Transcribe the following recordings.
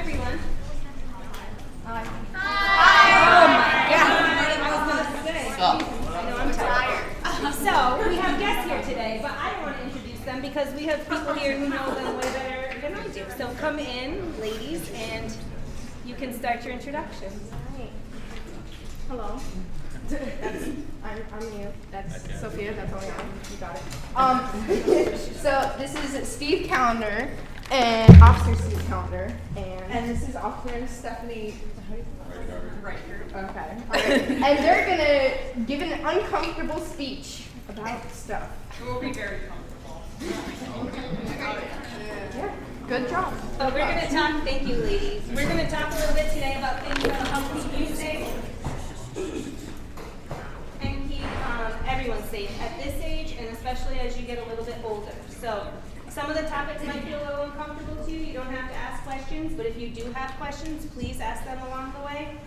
everyone. Hi. Oh my God. I was going to say. I know I'm tired. So we have guests here today, but I don't want to introduce them because we have people here who know them way better than I do. So come in, ladies, and you can start your introductions. Hi. Hello. I'm you. That's Sophia. That's all I am. You got it. So this is Steve Calendar and Officer Steve Calendar, and this is Officer Stephanie. Right. Okay. All right. And they're gonna give an uncomfortable speech about stuff. It will be very comfortable. Yeah. Good job. So we're going to talk, thank you ladies, we're going to talk a little bit today about things that will help keep you safe and keep everyone safe at this age and especially as you get a little bit older. So some of the topics might feel a little uncomfortable to you. You don't have to ask questions, but if you do have questions, please ask them along the way.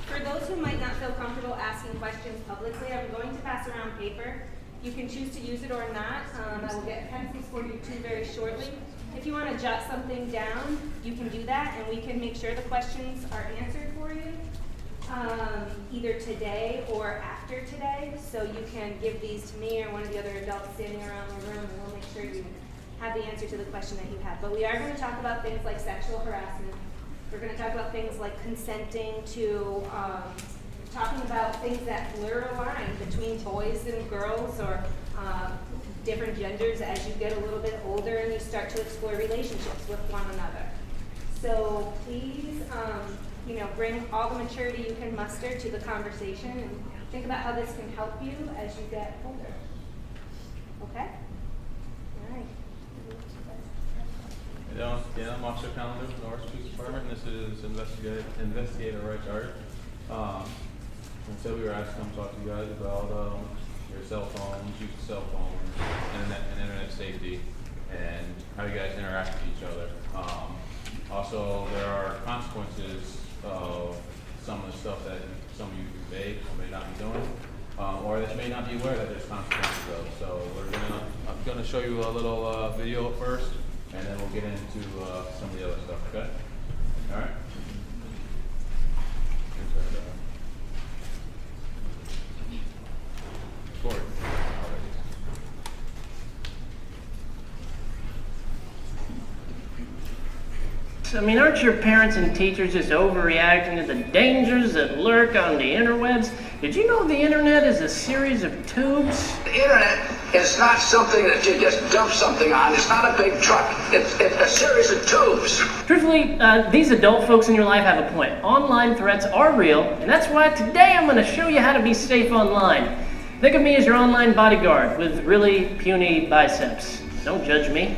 For those who might not feel comfortable asking questions publicly, I'm going to pass around paper. You can choose to use it or not. I will get pencils for you too very shortly. If you want to jot something down, you can do that, and we can make sure the questions are answered for you, either today or after today. So you can give these to me or one of the other adults standing around the room, and we'll make sure you have the answer to the question that you have. But we are going to talk about things like sexual harassment. We're going to talk about things like consenting to talking about things that blur a line between boys and girls or different genders as you get a little bit older and you start to explore relationships with one another. So please, bring all the maturity you can muster to the conversation and think about how this can help you as you get older. Okay? All right. Yeah, I'm Officer Calendar from the Norwich Police Department. This is Investigator Richard. So we were asked to come talk to you guys about your cell phones, use of cell phones, internet safety, and how you guys interact with each other. Also, there are consequences of some of the stuff that some of you may or may not be doing, or that you may not be aware that there's consequences of. So I'm gonna show you a little video first, and then we'll get into some of the other stuff. Okay? All right. I mean, aren't your parents and teachers just overreacting to the dangers that lurk on the interwebs? Did you know the internet is a series of tubes? The internet is not something that you just dump something on. It's not a big truck. It's a series of tubes. Truthfully, these adult folks in your life have a point. Online threats are real, and that's why today I'm going to show you how to be safe online. Think of me as your online bodyguard with really puny biceps. Don't judge me.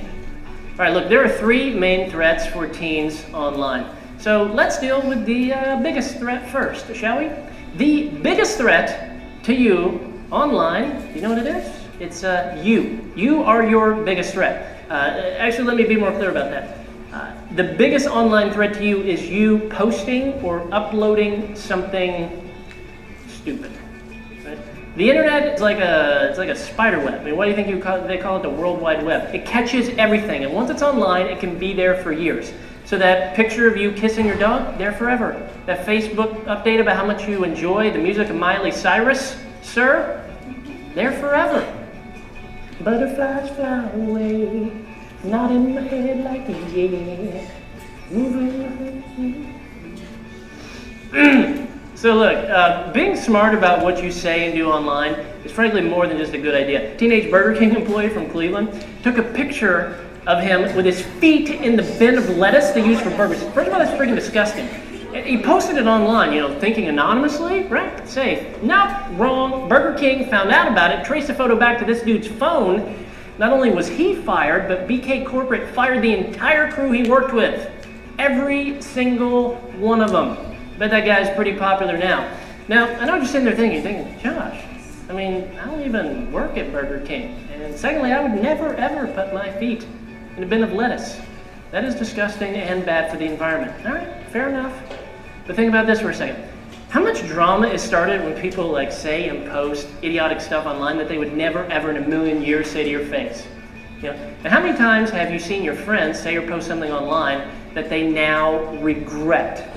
All right, look, there are three main threats for teens online. So let's deal with the biggest threat first, shall we? The biggest threat to you online, you know what it is? It's you. You are your biggest threat. Actually, let me be more clear about that. The biggest online threat to you is you posting or uploading something stupid. Right? The internet is like a spider web. I mean, what do you think they call it? The World Wide Web. It catches everything, and once it's online, it can be there for years. So that picture of you kissing your dog, there forever. That Facebook update about how much you enjoy the music of Miley Cyrus, sir, there forever. Butterflies fly away, not in my head like yeah, moving. So look, being smart about what you say and do online is frankly more than just a good idea. Teenage Burger King employee from Cleveland took a picture of him with his feet in the bin of lettuce they use for burgers. First of all, that's freaking disgusting. He posted it online, thinking anonymously, right? Safe. Nope, wrong. Burger King found out about it, traced the photo back to this dude's phone. Not only was he fired, but BK Corporate fired the entire crew he worked with. Every single one of them. Bet that guy's pretty popular now. Now, I know what you're sitting there thinking, Josh, I mean, I don't even work at Burger King. And secondly, I would never, ever put my feet in a bin of lettuce. That is disgusting and bad for the environment. All right, fair enough. But think about this for a second. How much drama is started when people say and post idiotic stuff online that they would never, ever in a million years say to your face? Now, how many times have you seen your friends say or post something online that they now regret?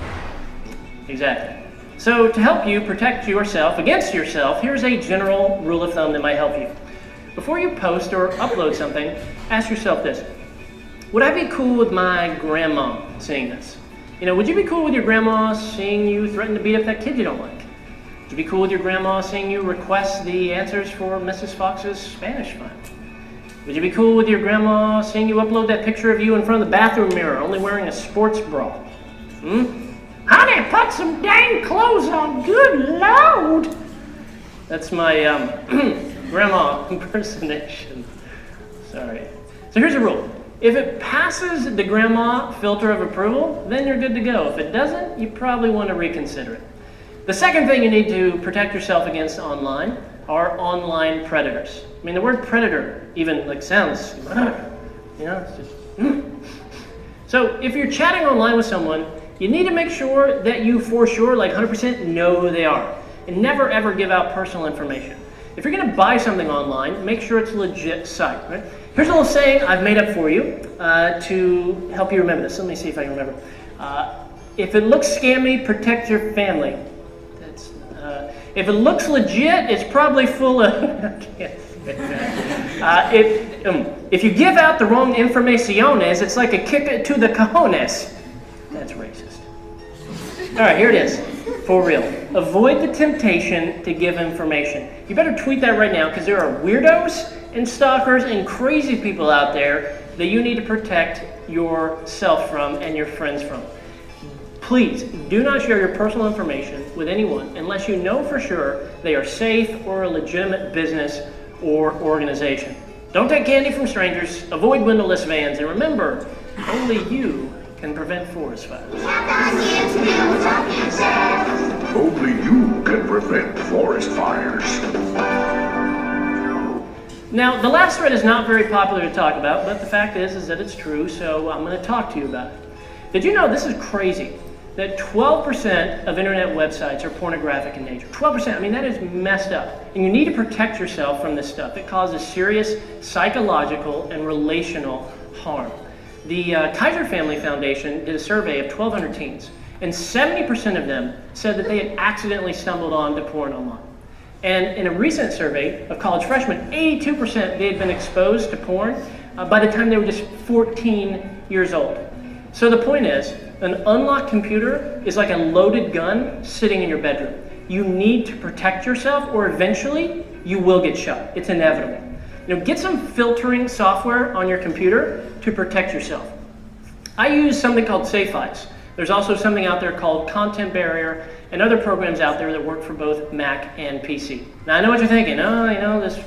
Exactly. So to help you protect yourself against yourself, here's a general rule of thumb that might help you. Before you post or upload something, ask yourself this. Would I be cool with my grandma seeing this? Would you be cool with your grandma seeing you threaten to beat up that kid you don't like? Would you be cool with your grandma seeing you request the answers for Mrs. Fox's Spanish file? Would you be cool with your grandma seeing you upload that picture of you in front of the bathroom mirror, only wearing a sports bra? Honey, put some dang clothes on, good Lord! That's my grandma impersonation. Sorry. So here's a rule. If it passes the grandma filter of approval, then you're good to go. If it doesn't, you probably want to reconsider it. The second thing you need to protect yourself against online are online predators. I mean, the word predator even sounds, it's just. So if you're chatting online with someone, you need to make sure that you for sure, 100% know who they are. And never ever give out personal information. If you're going to buy something online, make sure it's a legit site. Right? Here's a little saying I've made up for you to help you remember this. Let me see if I can remember. If it looks scammy, protect your family. If it looks legit, it's probably full of... if you give out the wrong informaciones, it's like a kick to the cojones. That's racist. All right, here it is. For real. Avoid the temptation to give information. You better tweet that right now because there are weirdos and stalkers and crazy people out there that you need to protect yourself from and your friends from. Please do not share your personal information with anyone unless you know for sure they are safe or a legitimate business or organization. Don't take candy from strangers, avoid windowless vans, and remember, only you can prevent forest fires. Only you can prevent forest fires. Now, the last thread is not very popular to talk about, but the fact is that it's true, so I'm going to talk to you about it. Did you know, this is crazy, that 12% of internet websites are pornographic in nature? 12%, I mean, that is messed up. And you need to protect yourself from this stuff. It causes serious psychological and relational harm. The Kaiser Family Foundation did a survey of 1,200 teens, and 70% of them said that they had accidentally stumbled onto porn online. And in a recent survey of college freshmen, 82% they had been exposed to porn by the time they were just 14 years old. So the point is, an unlocked computer is like a loaded gun sitting in your bedroom. You need to protect yourself or eventually you will get shot. It's inevitable. Get some filtering software on your computer to protect yourself. I use something called Safe Eyes. There's also something out there called Content Barrier and other programs out there that work for both Mac and PC. Now I know what you're thinking. This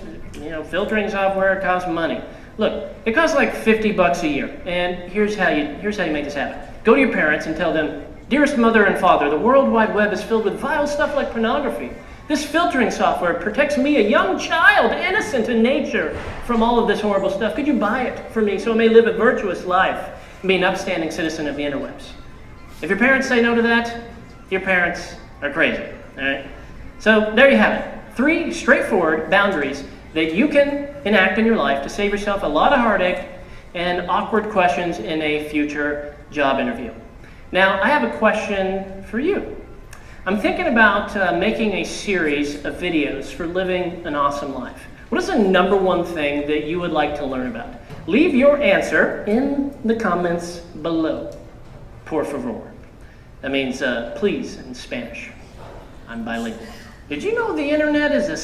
filtering software costs money. Look, it costs like $50 a year, and here's how you make this happen. Go to your parents and tell them, "Dearest mother and father, the World Wide Web is filled with vile stuff like pornography. This filtering software protects me, a young child, innocent in nature, from all of this horrible stuff. Could you buy it for me so I may live a virtuous life and be an upstanding citizen of the interwebs?" If your parents say no to that, your parents are crazy. All right? So there you have it. 3 straightforward boundaries that you can enact in your life to save yourself a lot of heartache and awkward questions in a future job interview. Now, I have a question for you. I'm thinking about making a series of videos for living an awesome life. What is the number one thing that you would like to learn about? Leave your answer in the comments below. Por favor. That means please in Spanish. I'm bilingual. Did you know the internet is a...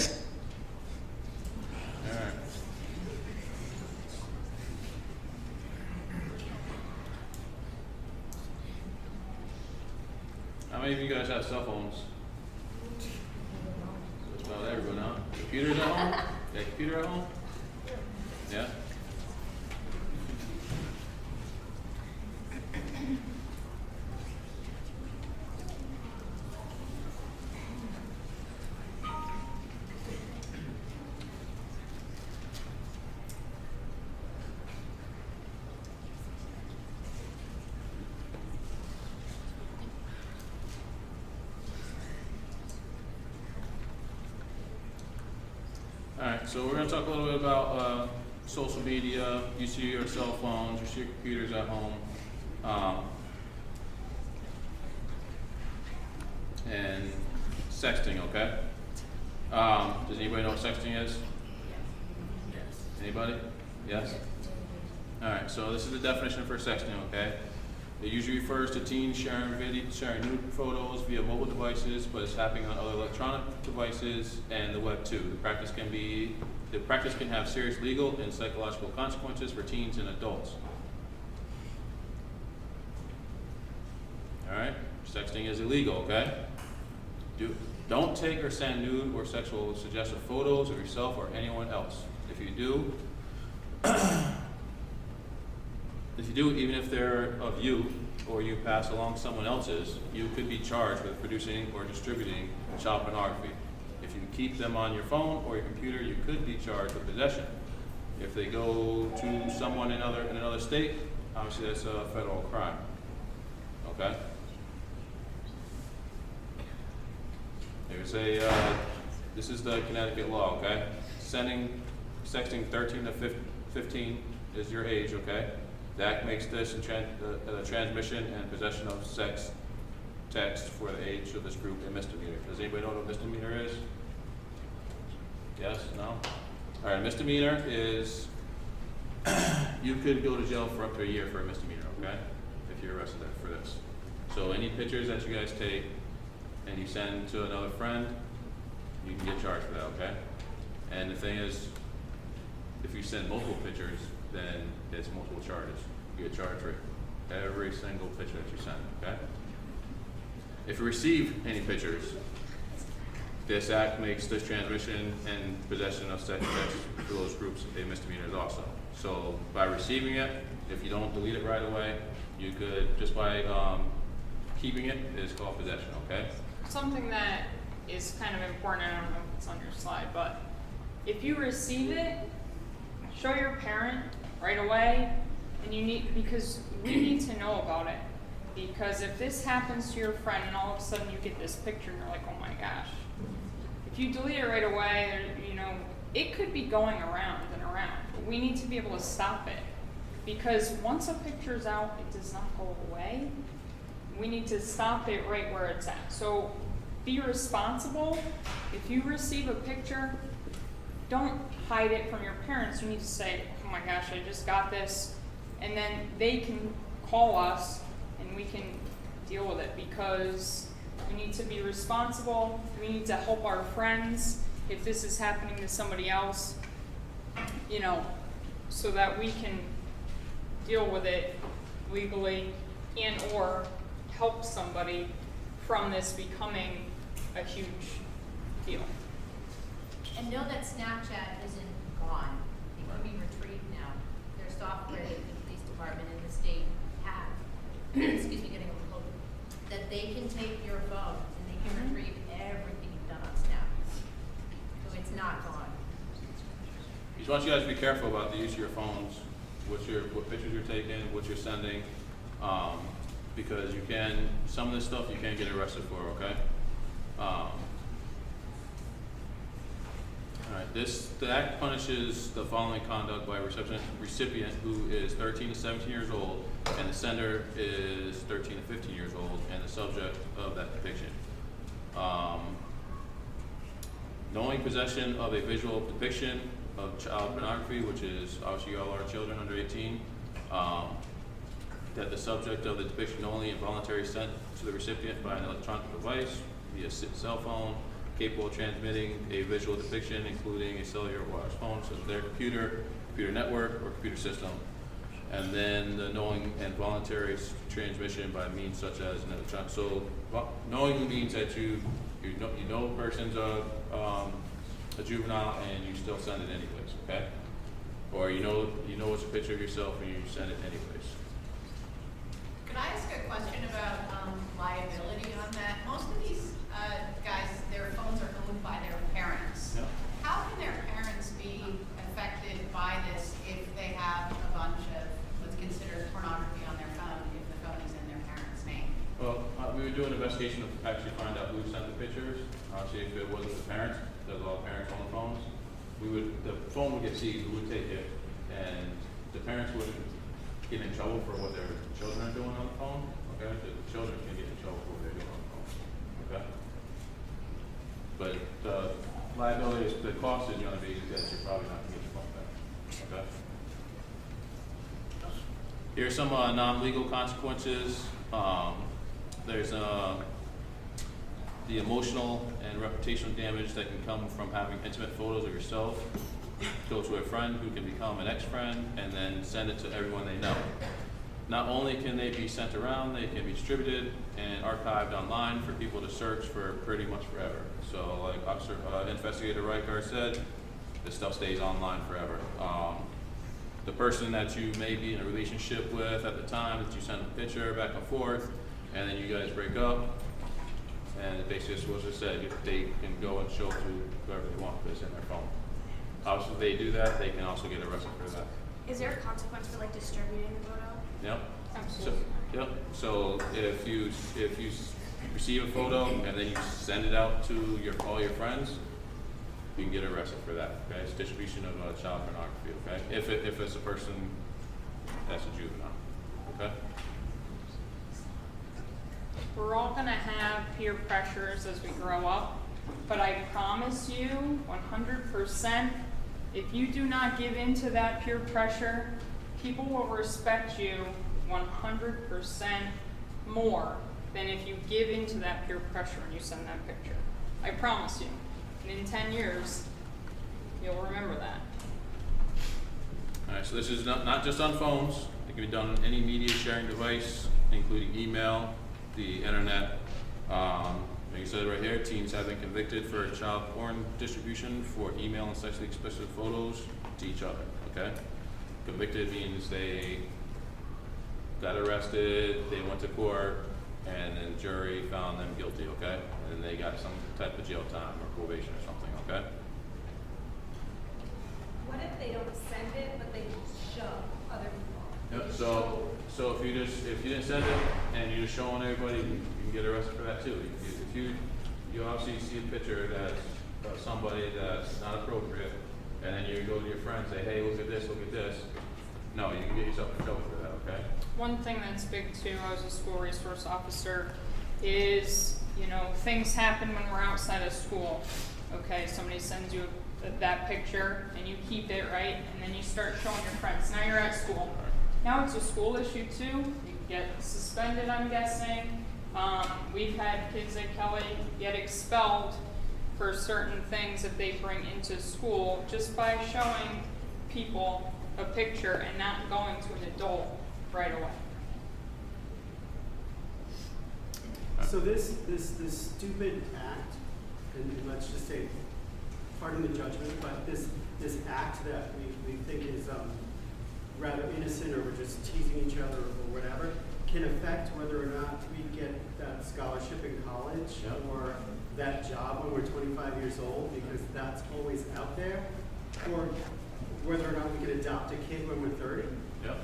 How many of you guys have cell phones? Just about everyone, huh? Computers at home? Yeah, computer at home? Yeah? Alright, so we're going to talk a little bit about social media, you see your cell phones, you see your computers at home, and sexting, okay? Does anybody know what sexting is? Anybody? Yes? Alright, so this is the definition for sexting, okay? It usually refers to teens sharing nude photos via mobile devices, but it's happening on other electronic devices and the web too. The practice can have serious legal and psychological consequences for teens and adults. Alright, sexting is illegal, okay? Don't take or send nude or sexual suggestive photos of yourself or anyone else. If you do, even if they're of you or you pass along someone else's, you could be charged with producing or distributing child pornography. If you keep them on your phone or your computer, you could be charged with possession. If they go to someone in another state, obviously that's a federal crime. Okay? There's this is the Connecticut law, okay? Sexting 13 to 15 is your age, okay? The act makes this transmission and possession of sex text for the age of this group a misdemeanor. Does anybody know what a misdemeanor is? Yes? No? All right, a misdemeanor is you could go to jail for up to a year for a misdemeanor, okay? If you're arrested for this. So any pictures that you guys take and you send to another friend, you can get charged for that, okay? And the thing is, if you send multiple pictures, then it's multiple charges. You get charged for every single picture that you send, okay? If you receive any pictures, this act makes this transmission and possession of sex text for those groups a misdemeanor also. So by receiving it, if you don't delete it right away, you could, just by keeping it, is called possession, okay? Something that is kind of important, I don't know if it's on your slide, but if you receive it, show your parent right away, and because we need to know about it. Because if this happens to your friend and all of a sudden you get this picture and you're like, oh my gosh. If you delete it right away, it could be going around and around. But we need to be able to stop it. Because once a picture's out, it does not go away. We need to stop it right where it's at. So be responsible. If you receive a picture, don't hide it from your parents. You need to say, oh my gosh, I just got this. And then they can call us and we can deal with it, because we need to be responsible. We need to help our friends if this is happening to somebody else, so that we can deal with it legally and or help somebody from this becoming a huge deal. And know that Snapchat isn't gone. It can be retrieved now. There's software that the police department and the state have, excuse me, getting a little closer, that they can take your phone and they can retrieve everything you've done on Snap. So it's not gone. I just want you guys to be careful about the use of your phones, what pictures you're taking, what you're sending, because some of this stuff you can get arrested for, okay? Alright, the act punishes the following conduct by a recipient who is 13 to 17 years old, and the sender is 13 to 15 years old, and the subject of that depiction. Knowing possession of a visual depiction of child pornography, which is obviously all our children under 18, that the subject of the depiction knowingly and voluntarily sent to the recipient by an electronic device via cell phone, capable of transmitting a visual depiction, including a cellular or wireless phone, so their computer network, or computer system. And then the knowing and voluntary transmission by means such as an electronic. So knowingly means that you know a person's a juvenile and you still send it anyways, okay? Or you know it's a picture of yourself and you send it anyways. Could I ask a question about liability on that? Most of these guys, their phones are owned by their parents. Yeah. How can their parents be affected by this if they have a bunch of what's considered pornography on their phone if the phone is in their parents' name? Well, we would do an investigation to actually find out who sent the pictures. See if it wasn't the parents, because all parents own the phones. The phone would get seized, we would take it, and the parents wouldn't get in trouble for what their children are doing on the phone, okay? The children can get in trouble for what they're doing on the phone, okay? But the liability, the cost is gonna be that you're probably not gonna get your phone back, okay? Here's some non-legal consequences. There's the emotional and reputational damage that can come from having intimate photos of yourself go to a friend who can become an ex-friend and then send it to everyone they know. Not only can they be sent around, they can be distributed and archived online for people to search for pretty much forever. So like Investigator Reichard said, this stuff stays online forever. The person that you may be in a relationship with at the time that you send a picture back and forth, and then you guys break up, and basically just what I said, they can go and show to whoever they want this in their phone. Obviously, if they do that, they can also get arrested for that. Is there a consequence for like distributing the photo? Yep. Absolutely. Yep. So if you receive a photo and then you send it out to all your friends, you can get arrested for that. Okay, it's distribution of child pornography. Okay, if it's a person that's a juvenile. Okay. We're all gonna have peer pressures as we grow up, but I promise you, 100%, if you do not give in to that peer pressure, people will respect you 100% more than if you give in to that peer pressure and you send that picture. I promise you. And in 10 years, you'll remember that. All right. So this is not just on phones. It can be done on any media sharing device, including email, the internet. Like you said right here, teens have been convicted for child porn distribution for email and sexually explicit photos to each other. Okay, convicted means they got arrested, they went to court, and then the jury found them guilty. Okay, and then they got some type of jail time or probation or something. Okay. What if they don't send it, but they show other people? Yep. So if you didn't send it and you're just showing everybody, you can get arrested for that too. If you obviously see a picture that's of somebody that's not appropriate, and then you go to your friend and say, hey, look at this, no, you can get yourself in trouble for that. Okay. One thing that's big too, as a school resource officer, is, things happen when we're outside of school. Okay, somebody sends you that picture and you keep it, right? And then you start showing your friends. Now you're at school. Now it's a school issue too. You get suspended, I'm guessing. We've had kids at Kelly get expelled for certain things that they bring into school just by showing people a picture and not going to an adult right away. So this stupid act, and let's just say, pardon the judgment, but this act that we think is rather innocent, or we're just teasing each other or whatever, can affect whether or not we get that scholarship in college. Yep. Or that job when we're 25 years old, because that's always out there, or whether or not we can adopt a kid when we're 30. Yep.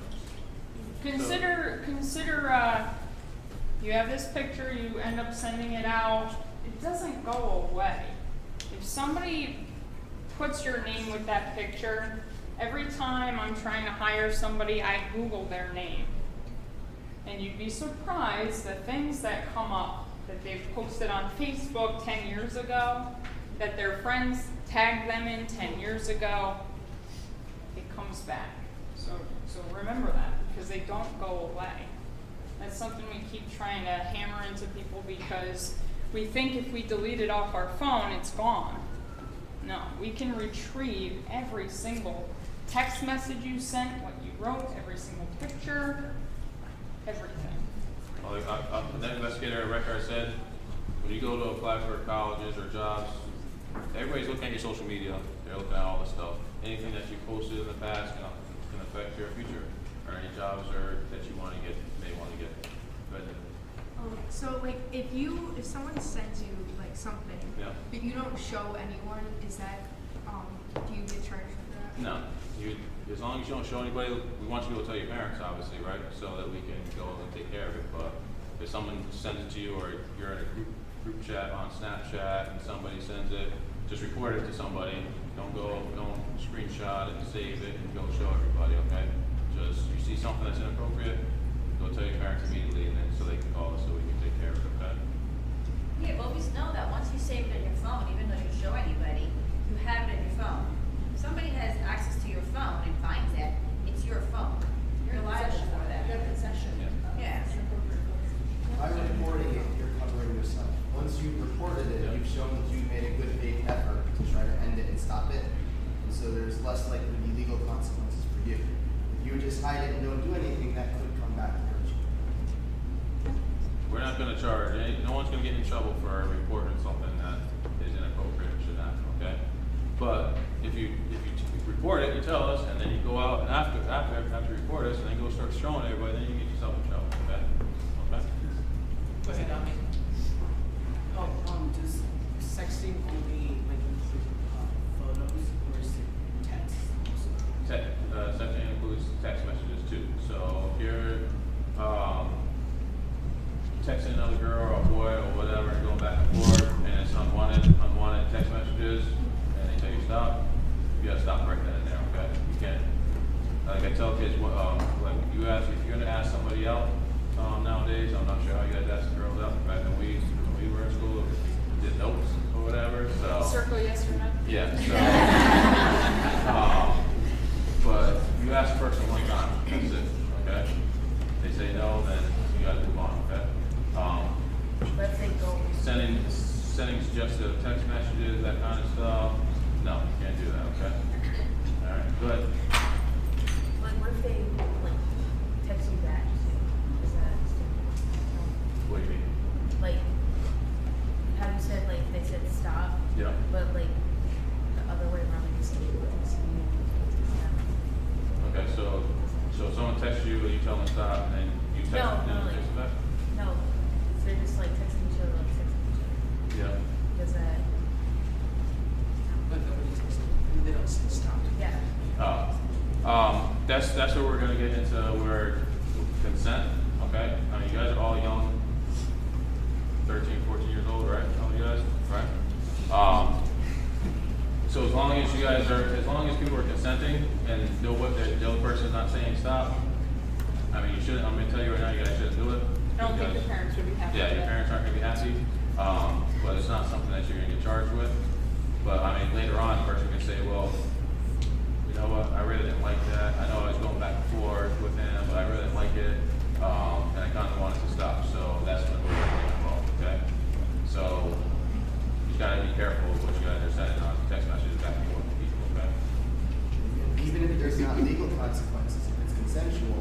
Consider, you have this picture, you end up sending it out, it doesn't go away. If somebody puts your name with that picture, every time I'm trying to hire somebody, I Google their name. And you'd be surprised the things that come up that they've posted on Facebook 10 years ago, that their friends tagged them in 10 years ago, it comes back. So remember that, because they don't go away. That's something we keep trying to hammer into people, because we think if we delete it off our phone, it's gone. No, we can retrieve every single text message you sent, what you wrote, every single picture, everything. Well, that investigator Reichard said, when you go to apply for colleges or jobs, everybody's looking at your social media. They're looking at all this stuff. Anything that you posted in the past can affect your future, or any jobs that you may want to get. Go ahead. So like if someone sends you like something, Yeah. but you don't show anyone, is that do you get charged for that? No, as long as you don't show anybody, we want you to go tell your parents, obviously, right? So that we can go and take care of it. But if someone sends it to you, or you're in a group chat on Snapchat and somebody sends it, just report it to somebody. Don't screenshot it, save it, and go show everybody, okay? Just, you see something that's inappropriate, go tell your parents immediately, and then so they can call us so we can take care of it, okay? Yeah, but we know that once you save it in your phone, even though you show anybody, you have it in your phone. If somebody has access to your phone and finds it, it's your phone. You're liable for that. Your possession. Yeah. By reporting it, you're covering yourself. Once you've reported it, Yep. you've shown that you've made a good faith effort to try to end it and stop it. And so there's less likely to be legal consequences for you. If you just hide it and don't do anything, that could come back to hurt you. We're not gonna charge, no one's gonna get in trouble for reporting something that is inappropriate, should happen, okay? But if you report it, you tell us, and then you go out and after you report us, and then go start showing everybody, then you get yourself in trouble, okay? Okay? Go ahead, Dami. Does sexting only like include photos or is it text also? Sexting includes text messages too. So if you're texting another girl or a boy or whatever, and going back and forth, and it's unwanted text messages, and they tell you stop, you gotta stop right then and there, okay? You can't, like I tell kids, like if you're gonna ask somebody out, nowadays, I'm not sure how you guys ask girls out, back when we were in school, we did notes or whatever, so. Circle yes or no? Yeah, so, but you ask a person one time, that's it, okay? They say no, then you gotta move on, okay? Let's say go. Sending suggestive text messages, that kind of stuff, no, you can't do that, okay? All right, go ahead. Like, what if they like text you back? Is that What do you mean? like how you said like they said stop, Yeah. but like the other way around, like you said you wouldn't see me. Okay, so if someone texts you and you tell them to stop, and then you text No, them, then no, they text them back? No, they're just like texting each other, like texting each other. Yeah. Does that? But nobody takes it. They don't say stop. Yeah. That's where we're gonna get into where consent, okay? I mean, you guys are all young, 13, 14 years old, right? All you guys, right? So as long as people are consenting and know what the other person's not saying stop, I mean, you shouldn't, I'm gonna tell you right now, you guys shouldn't do it. I don't think the because- parents would be happy Yeah, with your that. parents aren't gonna be happy, but it's not something that you're gonna get charged with. But I mean, later on, the person can say, well, you know what, I really didn't like that. I know I was going back and forth with him, but I really didn't like it, and I kind of wanted to stop. So that's when we're going to get involved, okay? So you gotta be careful with what you guys are sending on text messages back and forth to people, okay? Even if there's not legal consequences, if it's consensual,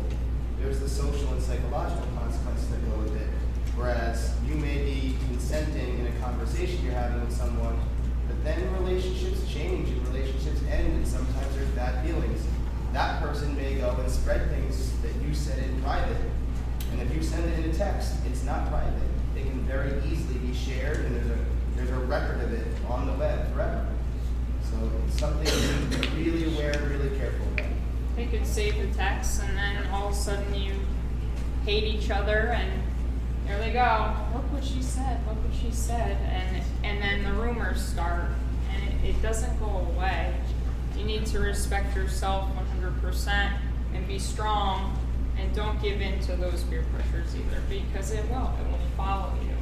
there's the social and psychological consequences that go with it. Whereas you may be consenting in a conversation you're having with someone, but then relationships change and relationships end, and sometimes there's bad feelings. That person may go and spread things that you said in private, and if you send it in a text, it's not private. It can very easily be shared, and there's a record of it on the web forever. So it's something you need to be really aware, really careful about. They could save the text and then all of a sudden you hate each other and there they go. Look what she said, and then the rumors start and it doesn't go away. You need to respect yourself 100% and be strong and don't give in to those peer pressures either because it will follow you.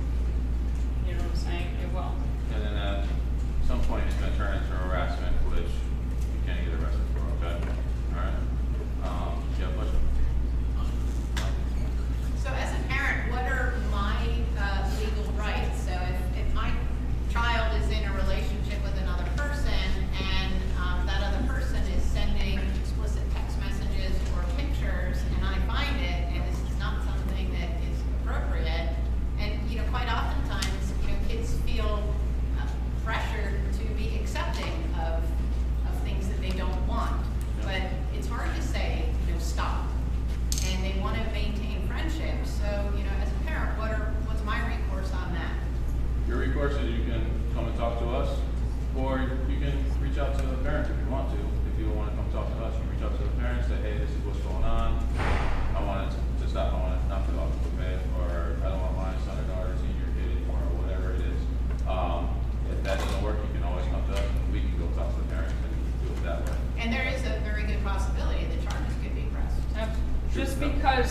You know what I'm saying? It will. And then at some point, it's going to turn into harassment, which you can't get arrested for, okay? All right? Do you have a question? So as a parent, what are my legal rights? So if my child is in a relationship with another person and that other person is sending explicit text messages or pictures and I find it and this is not something that is appropriate, and quite oftentimes kids feel pressured to be accepting of things that they don't want. But it's hard to say, stop.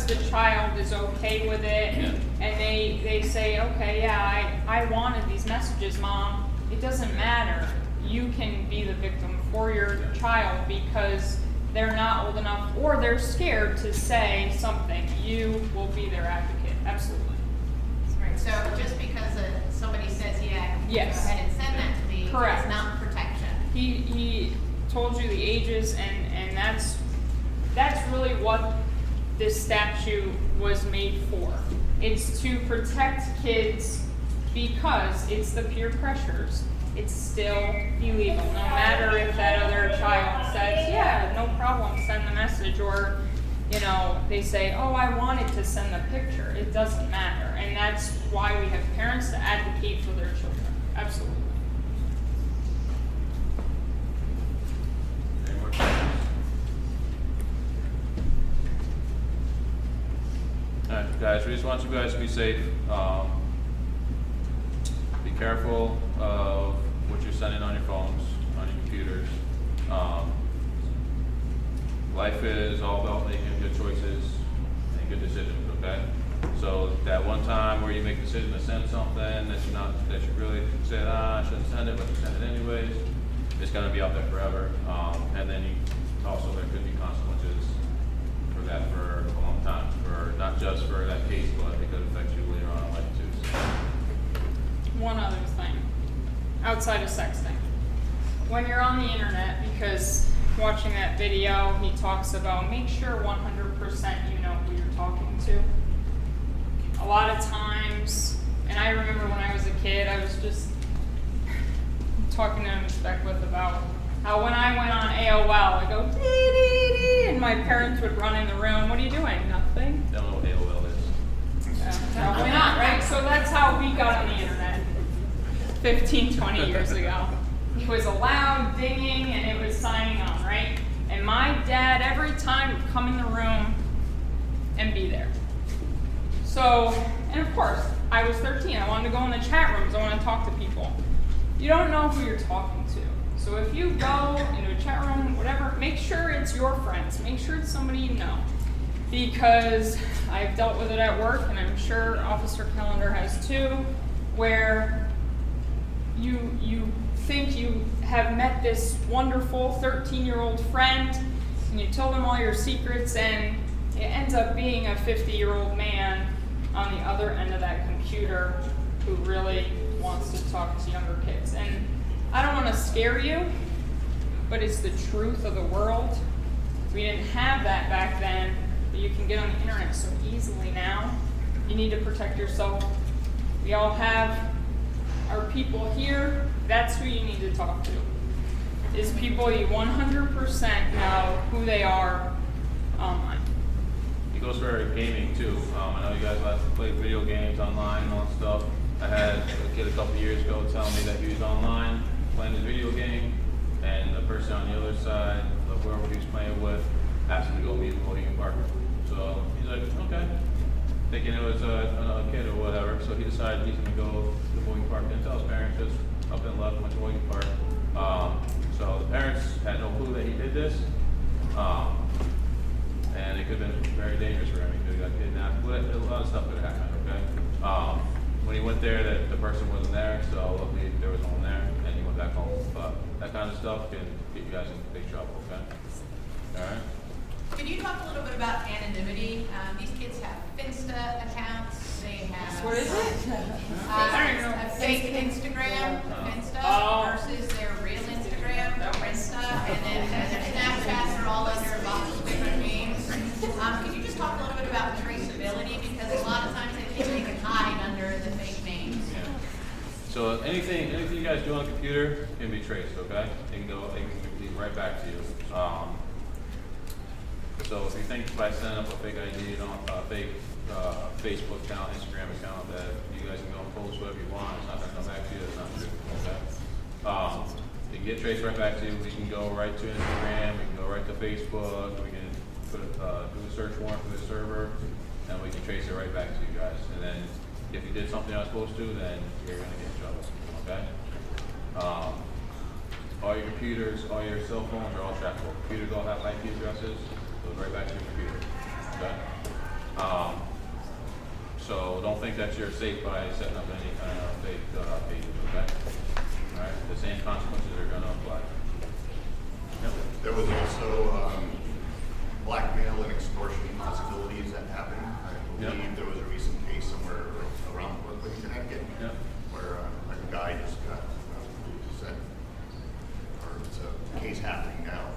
the child is okay with it, and they say, okay, yeah, I wanted these messages, Mom, it doesn't matter. You can be the victim for your child because they're not old enough or they're scared to say something. You will be their advocate, absolutely. Right, so just because somebody says, yeah, Yes. go ahead and send that to me, Correct. it's not protection. He told you the ages, and that's really what this statute was made for. It's to protect kids because it's the peer pressures. It's still illegal, no matter if that other child says, yeah, no problem, send the message, or, you know, they say, oh, I wanted to send the picture. It doesn't matter, and that's why we have parents to advocate for their children, absolutely. Any more questions? Alright, guys, we just want you guys to be safe. Be careful of what you're sending on your phones, on your computers. Life is all about making good choices and good decisions, okay? So that one time where you make a decision to send something that you really said, I shouldn't send it, but you send it anyways, it's gonna be out there forever. And then also there could be consequences for that for a long time, for not just for that case, but it could affect you later on in life too. So. One other thing, outside of sexting. When you're on the internet, because watching that video, he talks about make sure 100% you know who you're talking to. A lot of times, and I remember when I was a kid, I was just talking to Ms. Beckwith about how when I went on AOL, I go, dee, dee, dee, and my parents would run in the room, what are you doing? Nothing. Don't know what AOL is. Probably not, right? So that's how we got on the internet 15, 20 years ago. It was a loud dinging and it was signing on, right? And my dad, every time, would come in the room and be there. So, and of course, I was 13. I wanted to go in the chat rooms. I wanted to talk to people. You don't know who you're talking to. So if you go into a chat room, whatever, make sure it's your friends. Make sure it's somebody you know. Because I've dealt with it at work, and I'm sure Officer Callender has too, where you think you have met this wonderful 13-year-old friend, and you tell them all your secrets, and it ends up being a 50-year-old man on the other end of that computer who really wants to talk to younger kids. And I don't want to scare you, but it's the truth of the world. We didn't have that back then, but you can get on the internet so easily now. You need to protect yourself. We all have our people here. That's who you need to talk to. Is people you 100% know who they are online. It goes for gaming too. I know you guys like to play video games online and all that stuff. I had a kid a couple years ago tell me that he was online playing his video game, and the person on the other side, whoever he was playing with, asked him to go meet him in Park. So he's like, okay, thinking it was a kid or whatever. So he decided he's going to go to Boeing Park and tell his parents, just up and left, went to Boeing Park. So the parents had no clue that he did this. And it could have been very dangerous for him. He could have got kidnapped. A lot of stuff could have happened, okay? When he went there, the person wasn't there, so luckily there was no one there, and he went back home. But that kind of stuff can get you guys in big trouble, okay? All right? Could you talk a little bit about anonymity? These kids have Finsta accounts. They have What is it? I don't even know. A fake Instagram, Finsta, versus their real Instagram, Finsta, and then their Snapchats are all under lots of different names. Could you just talk a little bit about traceability? Because a lot of times they can hide under the fake names. Yeah. So anything you guys do on a computer can be traced, okay? It can be right back to you. So if you think by setting up a fake ID, a fake Facebook account, Instagram account, that you guys can go and post whatever you want, it's not going to come back to you, that's not true, okay? It can get traced right back to you. We can go right to Instagram, we can go right to Facebook, we can do a search warrant for the server, and we can trace it right back to you guys. And then if you did something you're not supposed to, then you're going to get in trouble, okay? All your computers, all your cell phones are all trackable. Computers all have IP addresses. Goes right back to your computer. Okay? So don't think that you're safe by setting up any kind of fake pages, okay? All right, the same consequences are gonna apply. Yep. There was also blackmail and extortion possibilities that happened. I believe there was a recent case somewhere around Brooklyn, Connecticut, where a guy just got said, or it's a case happening now.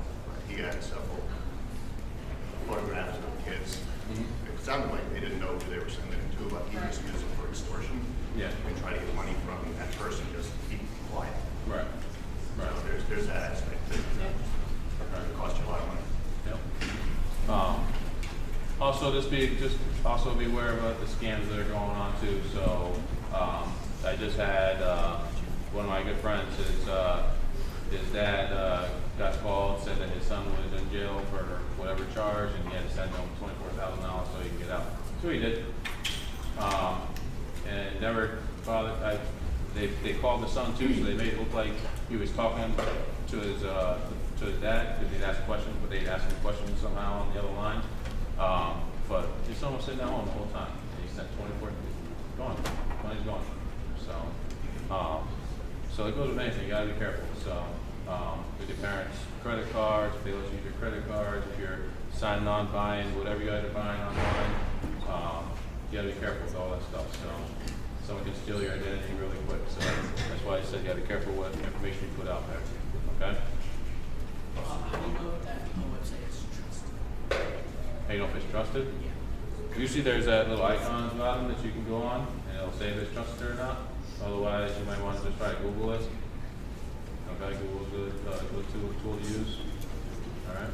He had several photographs of kids. It sounded like they didn't know who they were sending it to, but he just used it for extortion. And try to get money from that person, just keep quiet. Right. So there's that aspect that it costs you a lot of money. Also, just be aware about the scams that are going on too. So I just had one of my good friends. His dad got called, said that his son was in jail for whatever charge, and he had to send him $24,000 so he can get out. So he did, and never bothered. They called the son too, so they made it look like he was talking to his dad because he'd ask questions, but they'd ask him questions somehow on the other line. But his son was sitting at home the whole time. And he sent 24, gone, money's gone. So it goes with anything. You gotta be careful. So with your parents' credit cards, if they let you use your credit cards, if you're signing on, buying whatever you guys are buying online, you gotta be careful with all that stuff. So someone can steal your identity really quick. So that's why I said you gotta be careful what information you put out there. Okay? How do you know that a website is trusted? How you know if it's trusted? Usually there's that little icon at the bottom that you can go on, and it'll say if it's trusted or not. Otherwise, you might want to just try to Google it. Okay, Google's a good tool to use. All right,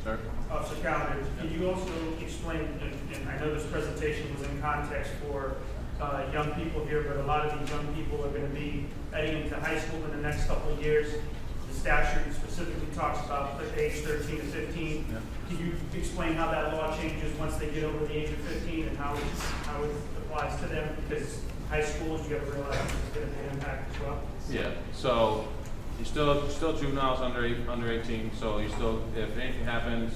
sir? Officer Calendar, can you also explain, and I know this presentation was in context for young people here, but a lot of these young people are going to be heading into high school in the next couple of years. The statute specifically talks about the age 13 to 15. Can you explain how that law changes once they get over the age of 15 and how it applies to them? Because high schools, you got to realize it's going to be an impact as well. Yeah. So you still juveniles under 18. So you still, if anything happens,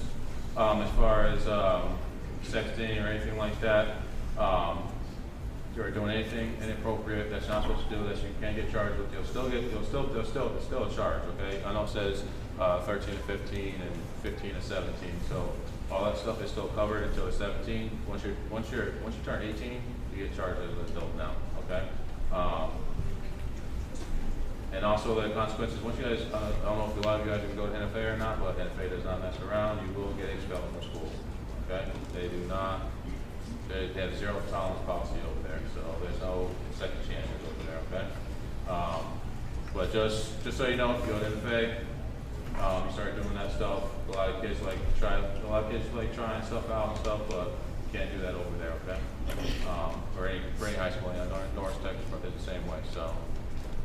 as far as sexting or anything like that, you're doing anything inappropriate that's not supposed to do, that you can't get charged with, it's still a charge, okay? I know it says 13 to 15 and 15 to 17, so all that stuff is still covered until it's 17. Once you turn 18, you get charged as an adult now, okay? And also the consequences, once you guys, I don't know if a lot of you guys can go to NFA or not, but NFA does not mess around, you will get expelled from school, okay? They do not. They have zero tolerance policy over there, so there's no second chances over there, okay? But just so you know, if you go to NFA, you start doing that stuff. A lot of kids like trying stuff out and stuff, but you can't do that over there, okay? For any high school, Norwich, Texas, but they're the same way. So.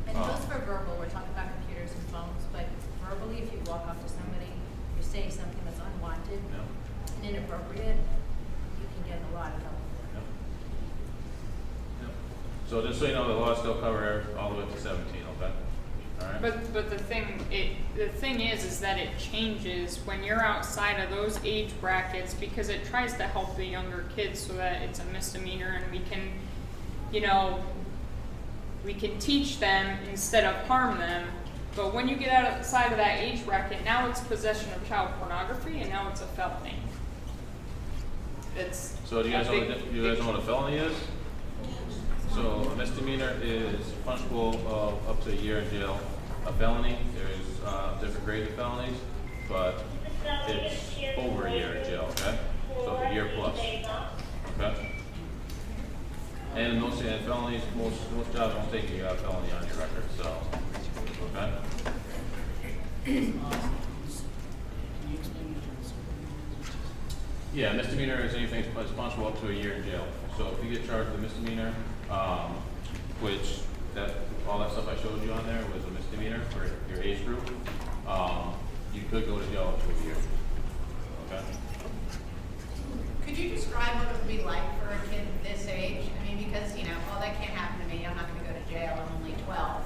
And just for verbal, we're talking about computers and phones, but verbally, if you walk up to somebody, you say something that's unwanted and inappropriate, you can get a lot of help. So just so you know, the laws still cover all the way up to 17, okay? All right. But the thing is that it changes when you're outside of those age brackets because it tries to help the younger kids so that it's a misdemeanor and we can teach them instead of harm them. But when you get outside of that age bracket, now it's possession of child pornography and now it's a felony. So do you guys know what a felony is? So a misdemeanor is punishable up to a year in jail. A felony, there's different grades of felonies, but it's over a year in jail, okay? So a year plus, okay? And most felonies, most jobs won't take you have a felony on your record, so, okay? Yeah, misdemeanor is anything that's punishable up to a year in jail. So if you get charged with a misdemeanor, which all that stuff I showed you on there was a misdemeanor for your age group, you could go to jail up to a year. Okay? Could you describe what it would be like for a kid this age? I mean, because, well, that can't happen to me. I'm not going to go to jail. I'm only 12.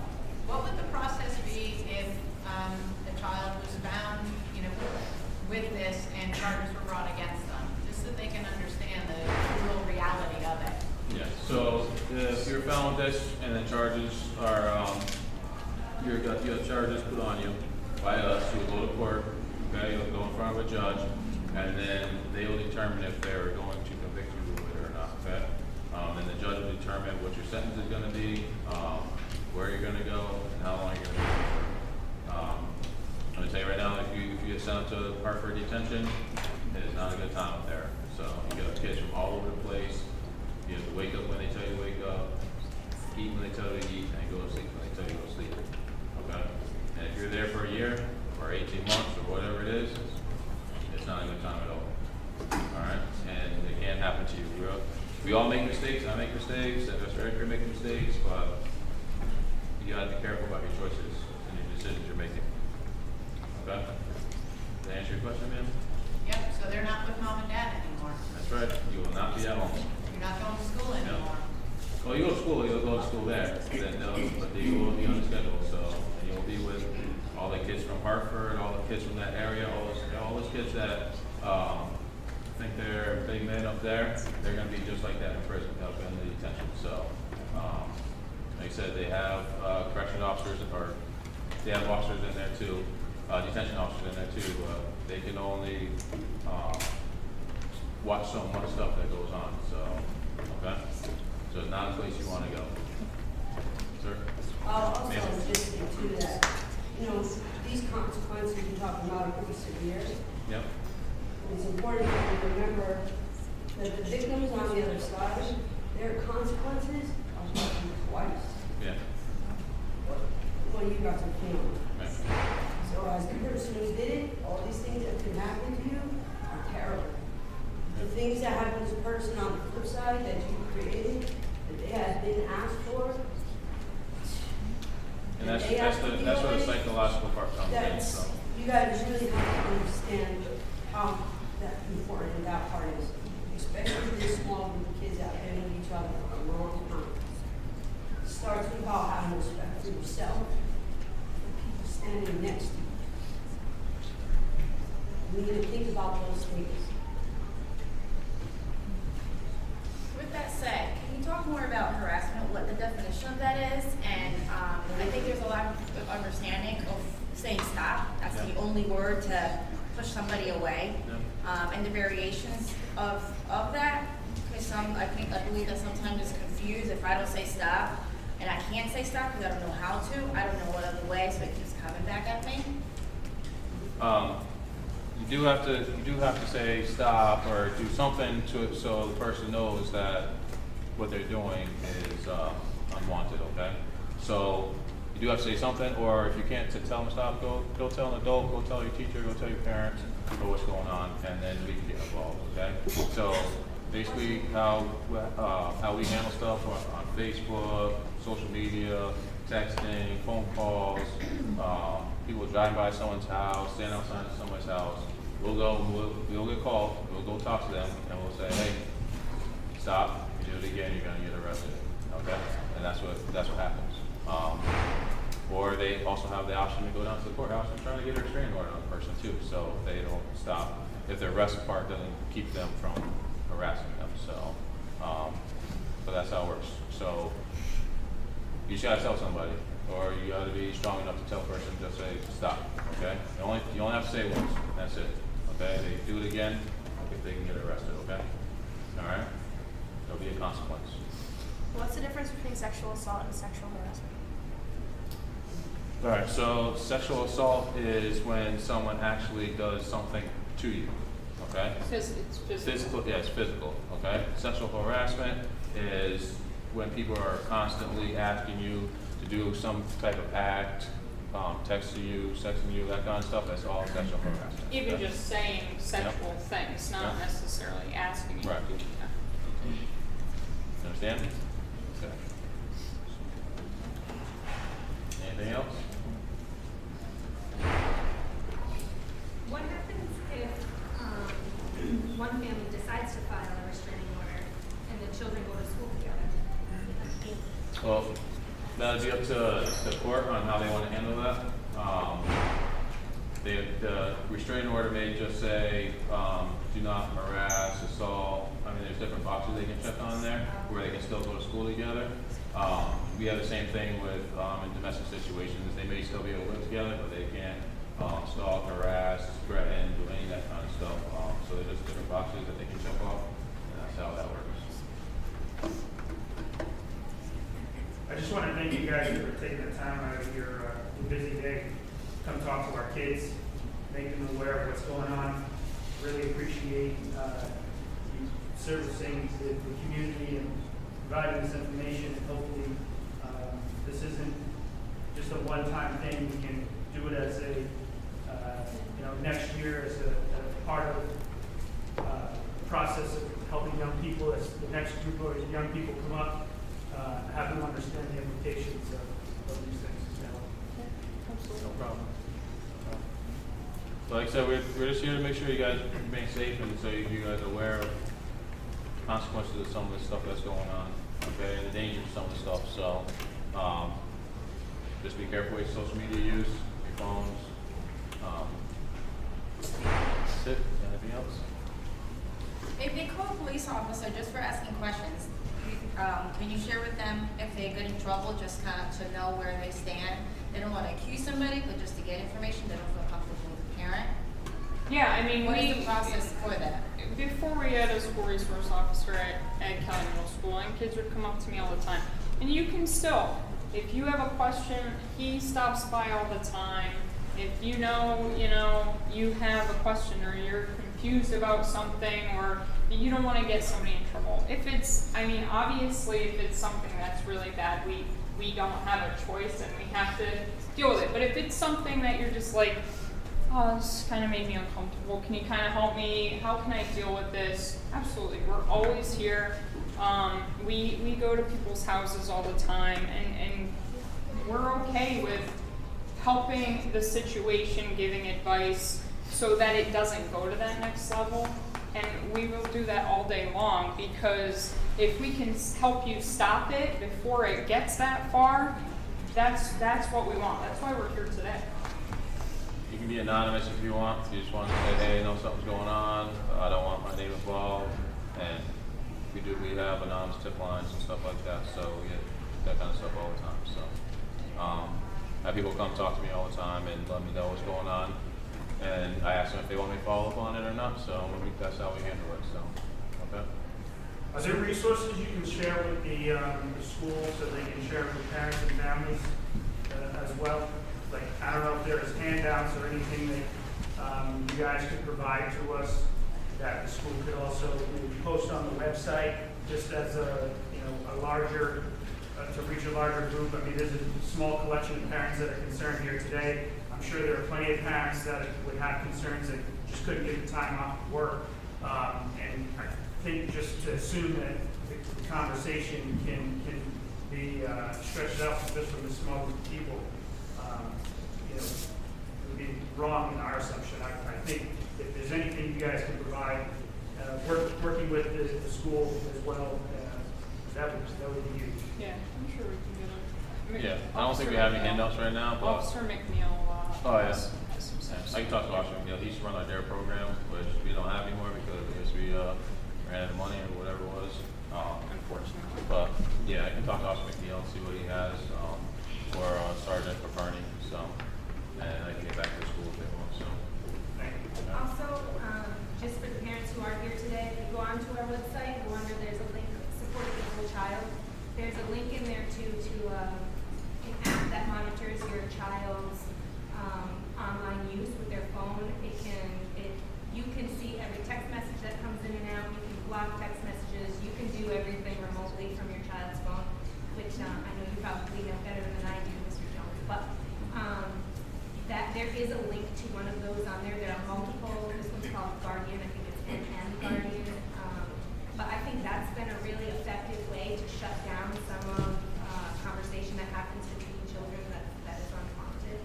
What would the process be if a child was found, with this and charges were brought against them? Just so they can understand the if you're found with this and the charges are, you have charges put on you by us, you'll go to court, okay, you'll go in front of a judge, and then they will determine if they're going to convict you with it or not, okay? And the judge will determine what your sentence is gonna be, where you're gonna go, and how long you're gonna be for. I'm gonna tell you right now, if you get sent to Hartford detention, it is not a good time up there. So you got kids from all over the place. You have to wake up when they tell you to wake up, eat when they tell you to eat, and go to sleep when they tell you to go to sleep. Okay? And if you're there for a year, or 18 months, or whatever it is, it's not a good time at all. Alright? And it can't happen to you. We all make mistakes, I make mistakes, and Mr. Eric, you're making mistakes, but you gotta be careful about your choices and your decisions you're making. Okay? Did I answer your question, ma'am? Yep, so they're not with mom and dad anymore. That's right. You will not be at home. You're not going to school anymore. Well, you go to school, you'll go to school there, but you will be on the schedule, so, and you'll be with all the kids from Hartford, all the kids from that area, all those kids that, think they're big men up there, they're gonna be just like that in prison, up in the detention, so, like I said, they have, correction officers, or they have officers in there too, detention officers in there too, but they can only, watch so much stuff that goes on, so, okay? So it's not a place you wanna go. Sir? Also, Ma'am? just to that, you know, these consequences you're talking about are pretty severe. Yep. It's important to remember that the victims on the other side, their consequences are working twice Yeah. what you guys are feeling. Right. So as the person who did it, all these things that can happen to you are terrible. The things that happen to a person on the flip side that you created, that they have been asked for. And that's where the psychological part comes in, so. You guys really have to understand how that important that part is, especially this small group of kids that have been with each other for a long time. It starts with how having respect for yourself and people standing next to you. We need to think about those things. With that said, can you talk more about harassment, what the definition of that is? And I think there's a lot of understanding of saying stop. That's the only word to push somebody away. And the variations of that. Because I believe that sometimes it's confused if I don't say stop. And I can't say stop because I don't know how to. I don't know what other way, so it keeps coming back at me. You do have to say stop or do something to it so the person knows that what they're doing is unwanted, okay? So you do have to say something, or if you can't tell them stop, go tell an adult, go tell your teacher, go tell your parents about what's going on, and then we can get involved, okay? So basically how we handle stuff on Facebook, social media, texting, phone calls, people driving by someone's house, standing outside someone's house. We'll get called, we'll go talk to them, and we'll say, hey, stop, if you do it again, you're gonna get arrested, okay? And that's what happens. Or they also have the option to go down to the courthouse and try to get a restraining order on the person too, so they don't stop, if the arrest part doesn't keep them from harassing them, so, but that's how it works. So, you just gotta tell somebody, or you gotta be strong enough to tell a person, just say, stop, okay? You only have to say it once, that's it, okay? They do it again, they can get arrested, okay? All right? There'll be a consequence. What's the difference between sexual assault and sexual harassment? All right, so sexual assault is when someone actually does something to you, okay? It's physical. Yeah, it's physical, okay? Sexual harassment is when people are constantly asking you to do some type of act, texting you, sexting you, that kind of stuff, that's all sexual harassment. Even okay? just saying sexual things, not necessarily asking you. Right. to do that. You understand? Okay. Anything else? What happens if one family decides to file a restraining order and the children go to school together? Well, that'd be up to the court on how they want to handle that. The restraining order may just say, do not harass, assault. I mean, there's different boxes they can check on there. where they can still go to school together. We have the same thing with in domestic situations. They may still be able to live together, but they can't stalk, harass, threaten, do any of that kind of stuff. So they're just different boxes that they can check off, and that's how that works. I just want to thank you guys for taking the time out of your busy day to come talk to our kids, make them aware of what's going on. Really appreciate you servicing the community and providing this information. And hopefully, this isn't just a one-time thing. We can do it as a next year as a part of the process of helping young people as the next group of young people come up. Have them understand the implications of these things. No problem. So like I said, we're just here to make sure you guys remain safe and so you guys are aware of consequences of some of the stuff that's going on, okay, and the dangers of some of the stuff. So just be careful with your social media use, your phones. That's it. Anything else? If they call a police officer just for asking questions, can you share with them if they get in trouble, just kind of to know where they stand? They don't want to accuse somebody, but just to get information, they don't feel comfortable with the parent. Yeah, I mean, What is the process for that? Before we had a school resource officer at Kelly Middle School, and kids would come up to me all the time. And you can still, if you have a question, he stops by all the time. If you know, you have a question or you're confused about something or you don't want to get somebody in trouble. If it's, I mean, obviously if it's something that's really bad, we don't have a choice and we have to deal with it. But if it's something that you're just like, oh, this kind of made me uncomfortable, can you kind of help me? How can I deal with this? Absolutely, we're always here. We go to people's houses all the time and we're okay with helping the situation, giving advice so that it doesn't go to that next level. And we will do that all day long because if we can help you stop it before it gets that far, that's what we want. That's why we're here today. You can be anonymous if you want. You just want to say, hey, I know something's going on. I don't want my name involved. And we have anonymous tip lines and stuff like that. So we get that kind of stuff all the time. So I have people come talk to me all the time and let me know what's going on. And I ask them if they want me to follow up on it or not. So that's how we handle it. So, okay. Are there resources you can share with the schools so they can share with parents and families as well? Like, I don't know if there's handouts or anything that you guys could provide to us that the school could also maybe post on the website just as a larger, to reach a larger group. I mean, there's a small collection of parents that are concerned here today. I'm sure there are plenty of parents that would have concerns that just couldn't get the time off of work. And I think just to assume that the conversation can be stretched out just from a small group of people, it would be wrong in our assumption. I think if there's anything you guys can provide, working with the school as well, that would be huge. Yeah, I'm sure we can get it. Yeah, I don't think we have any handouts right now, but Officer McNeil. oh yeah. has some sense. I can talk to Officer McNeil. He used to run our DARE program, which we don't have anymore because I guess we ran out of money or whatever it was. Unfortunately. But yeah, I can talk to Officer McNeil and see what he has, or Sergeant Caperni. So, and I can get back to the school if they want. So. Also, just for the parents who aren't here today, if you go onto our website, go under, there's a link, supporting the whole child. There's a link in there to an app that monitors your child's online use with their phone. You can see every text message that comes in and out. You can block text messages. You can do everything remotely from your child's phone, which I know you probably know better than I do, Mr. Jones. But that there is a link to one of those on there. There are multiple. This one's called Guardian. I think it's NM Guardian. But I think that's been a really effective way to shut down some of conversation that happens between children that is unwanted.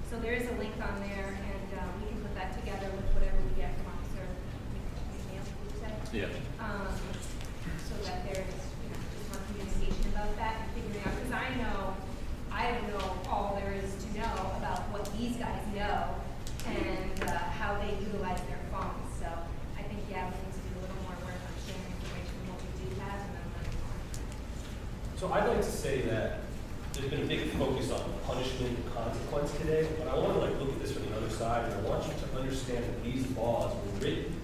So there is a link on there, and we can put that together with whatever we get from Officer McNeil, would you say? Yeah. So that there is just more communication about that and figuring out, because I don't know all there is to know about what these guys know and how they utilize their phones. So I think, yeah, we need to do a little more work on sharing information, what we do have, and then learning more. So I'd like to say that there's been a big focus on punishment and consequence today, but I want to look at this from the other side, and I want you to understand that these laws were written,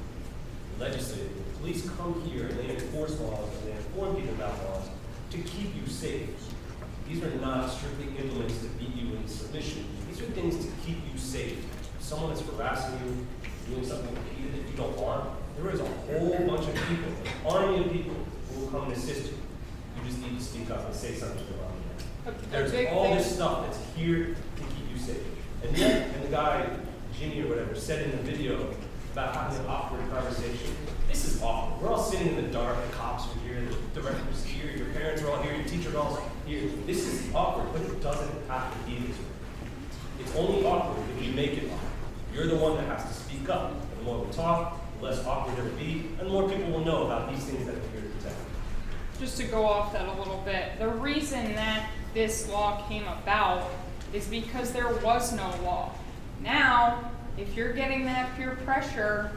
legislated. The police come here and they enforce laws and they inform people about laws to keep you safe. These are not strictly implements to beat you into submission. These are things to keep you safe. If someone is harassing you, doing something repeated that you don't want, there is a whole bunch of people, an army of people who will come and assist you. You just need to speak up and say something about it. There's all this stuff that's here to keep you safe. And yet, and the guy, Jimmy or whatever, said in the video about having an awkward conversation. This is awkward. We're all sitting in the dark, the cops are here, the director's here, your parents are all here, your teachers are all here. This is awkward, but it doesn't have to be this way. It's only awkward if you make it awkward. You're the one that has to speak up. And the more we talk, the less awkward it will be, and the more people will know about these things that we're here to protect. Just to go off that a little bit, the reason that this law came about is because there was no law. Now, if you're getting that peer pressure,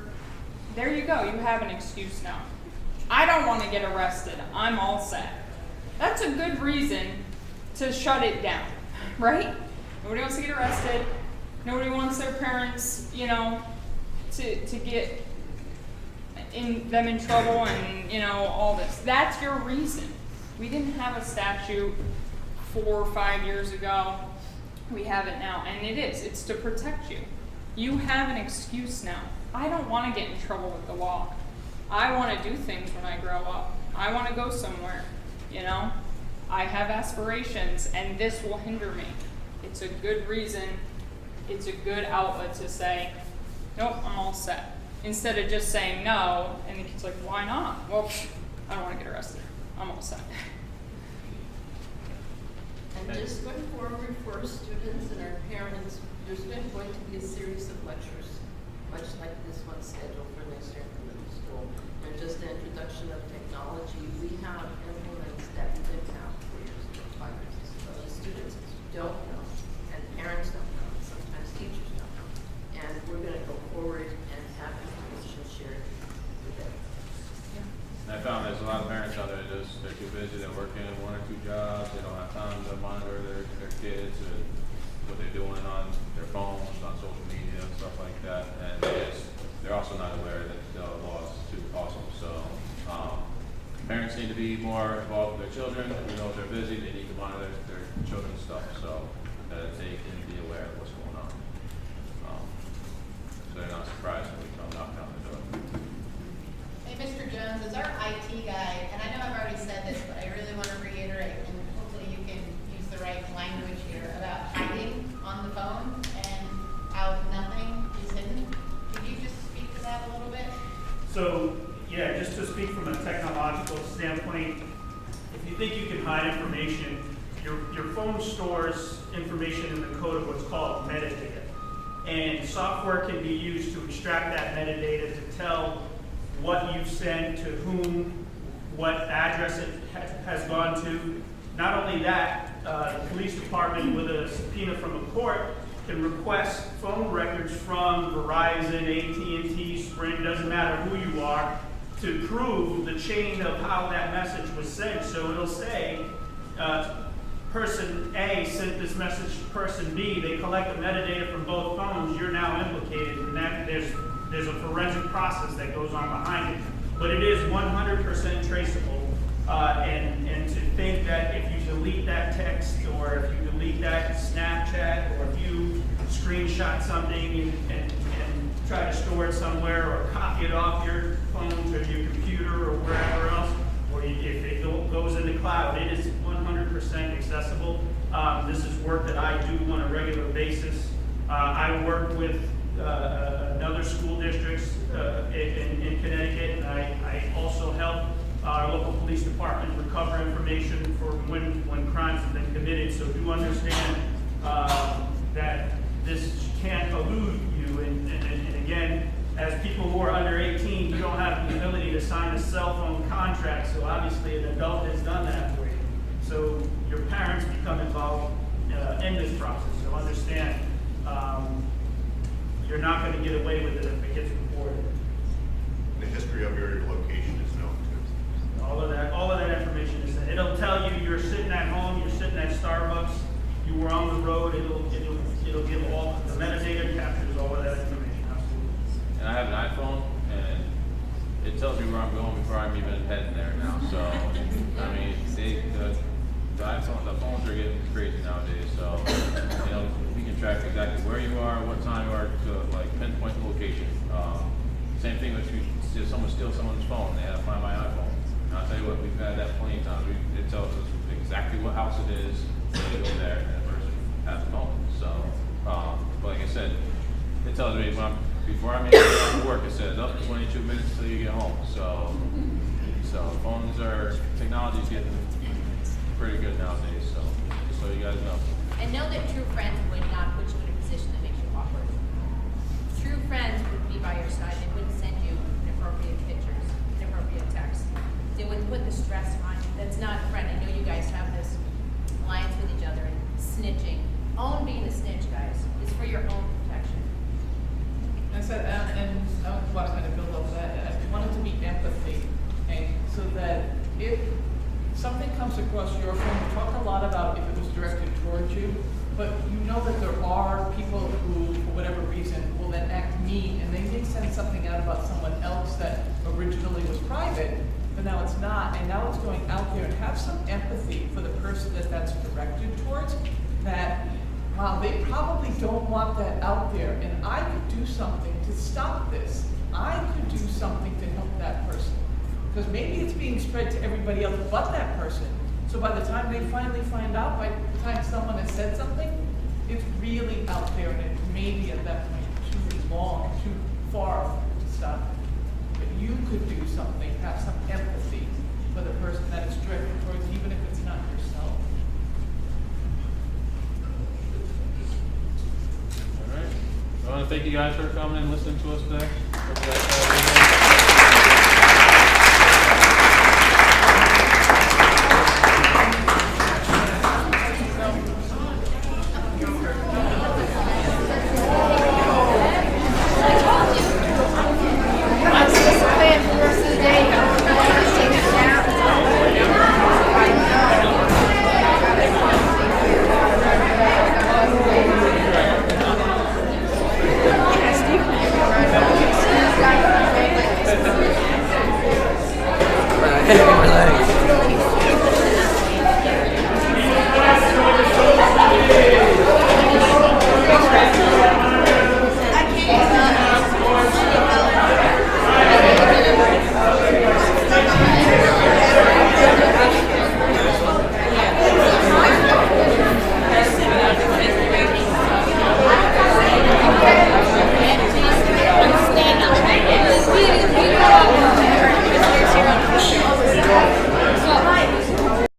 there you go, you have an excuse now. I don't want to get arrested, I'm all set. That's a good reason to shut it down, right? Nobody wants to get arrested, nobody wants their parents, you know, to get them in trouble and, you know, all this. That's your reason. We didn't have a statute 4 or 5 years ago. We have it now, and it's to protect you. You have an excuse now. I don't want to get in trouble with the law. I want to do things when I grow up. I want to go somewhere, you know? I have aspirations, and this will hinder me. It's a good reason. It's a good outlet to say, nope, I'm all set. Instead of just saying no, and the kid's like, why not? Well, I don't want to get arrested. I'm all set. And just going forward for our students and our parents, there's been going to be a series of lectures, much like this one scheduled for next year in middle school. And just the introduction of technology, we have implements that we didn't have 4 years ago, 5 years ago. So the students don't know, and parents don't know, and sometimes teachers don't know. And we're going to go forward and have information shared with them. And I found there's a lot of parents out there they're too busy, they're working 1 or 2 jobs, they don't have time to monitor their kids and what they're doing on their phones, on social media, and stuff like that. And they're also not aware that the law is too awesome. So parents need to be more involved with their children. You know, if they're busy, they need to monitor their children's stuff so that they can be aware of what's going on. So they're not surprised when we come knocking on the door. Hey, Mr. Jones, as our IT guy, and I know I've already said this, but I really want to reiterate, and hopefully you can use the right language here, about hiding on the phone and how nothing is hidden. Could you just speak to that a little bit? So, yeah, just to speak from a technological standpoint, if you think you can hide information, your phone stores information in the code of what's called metadata. And software can be used to extract that metadata to tell what you've sent, to whom, what address it has gone to. Not only that, the police department with a subpoena from a court can request phone records from Verizon, AT&T, Sprint, doesn't matter who you are, to prove the chain of how that message was sent. So it'll say, person A sent this message to person B, they collect the metadata from both phones, you're now implicated, and that there's a forensic process that goes on behind it. But it is 100% traceable, and to think that if you delete that text, or if you delete that Snapchat, or if you screenshot something and try to store it somewhere, or copy it off your phone to your computer or wherever else, or if it goes in the cloud, it is 100% accessible. This is work that I do on a regular basis. I work with another school districts in Connecticut, and I also help our local police department recover information for when crimes have been committed. So do understand that this can't elude you. And again, as people who are under 18, you don't have the ability to sign a cell phone contract. So obviously an adult has done that for you. So your parents become involved in this process. So understand, you're not going to get away with it if it gets reported. The history of your location is known too. All of that information is, it'll tell tell you you're sitting at home, you're sitting at Starbucks, you were on the road, it'll give all, the metadata captures all of that information, absolutely. And I have an iPhone, and it tells me where I'm going before I'm even heading there now. So, I mean, the iPhone, the phones are getting crazy nowadays. So, you know, we can track exactly where you are, what time you are, to like pinpoint location. Same thing if someone steals someone's phone, they have to find my iPhone. And I'll tell you what, we've had that plenty of times. It tells us exactly what house it is, they go there, and the person has a phone. So, but like I said, it tells me before I'm even out to work, it says up to 22 minutes till you get home. So phones technology's getting pretty good nowadays. So just so you guys know. And know that true friends would not put you in a position that makes you awkward. True friends would be by your side. They wouldn't send you inappropriate pictures, inappropriate texts. They wouldn't put the stress on you. That's not a friend. I know you guys have this alliance with each other and snitching. Own being a snitch, guys. It's for your own protection. I said, and I want to kind of build off that. I wanted to be empathy, okay? So that if something comes across your phone, we talk a lot about if it was directed towards you, but you know that there are people who, for whatever reason, will then act mean, and they may send something out about someone else that originally was private, but now it's not, and now it's going out there. And have some empathy for the person that that's directed towards, that wow, they probably don't want that out there, and I could do something to stop this. I could do something to help that person. Because maybe it's being spread to everybody else but that person. So by the time they finally find out, by the time someone has said something, it's really out there, and it may be at that point too long, too far to stop it. But you could do something, have some empathy for the person that it's directed towards, even if it's not yourself. All right. I want to thank you guys for coming and listening to us today.